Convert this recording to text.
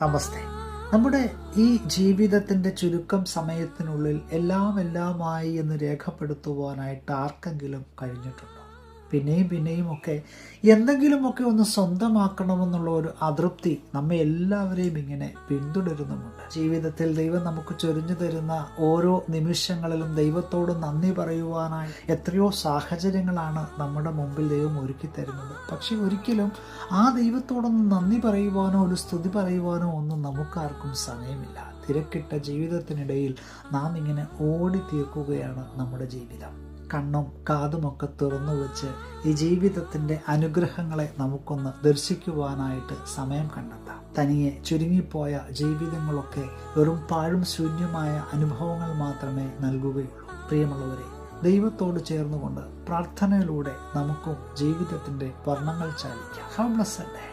നമസ്തേ. നമ്മുടെ ഈ ജീവിതത്തിൻ്റെ ചുരുക്കം സമയത്തിനുള്ളിൽ എല്ലാമായി എന്ന് രേഖപ്പെടുത്തുവാനായിട്ട് ആർക്കെങ്കിലും കഴിഞ്ഞിട്ടുണ്ടോ? പിന്നെയും ഒക്കെ എന്തെങ്കിലുമൊക്കെ ഒന്ന് സ്വന്തമാക്കണമെന്നുള്ള ഒരു അതൃപ്തി നമ്മെ എല്ലാവരെയും ഇങ്ങനെ പിന്തുടരുന്നുമുണ്ട്. ജീവിതത്തിൽ ദൈവം നമുക്ക് ചൊരിഞ്ഞു തരുന്ന ഓരോ നിമിഷങ്ങളിലും ദൈവത്തോട് നന്ദി പറയുവാനായി എത്രയോ സാഹചര്യങ്ങളാണ് നമ്മുടെ മുമ്പിൽ ദൈവം ഒരുക്കി തരുന്നത്. പക്ഷെ ഒരിക്കലും ആ ദൈവത്തോടൊന്നും നന്ദി പറയുവാനോ ഒരു സ്തുതി പറയുവാനോ ഒന്നും നമുക്കാർക്കും സമയമില്ല. തിരക്കിട്ട ജീവിതത്തിനിടയിൽ നാം ഇങ്ങനെ ഓടി തീർക്കുകയാണ് നമ്മുടെ ജീവിതം. കണ്ണും കാതുമൊക്കെ തുറന്നു വെച്ച് ഈ ജീവിതത്തിൻ്റെ അനുഗ്രഹങ്ങളെ നമുക്കൊന്ന് ദർശിക്കുവാനായിട്ട് സമയം കണ്ടെത്താം. തനിയെ ചുരുങ്ങിപ്പോയ ജീവിതങ്ങളൊക്കെ വെറും പാഴും ശൂന്യമായ അനുഭവങ്ങൾ മാത്രമേ നൽകുകയുള്ളൂ. പ്രിയമുള്ളവരെ, ദൈവത്തോട് ചേർന്നുകൊണ്ട് പ്രാർത്ഥനയിലൂടെ നമുക്കും ജീവിതത്തിൻ്റെ വർണ്ണങ്ങൾ ചാലിക്കാം. Have a blessed day.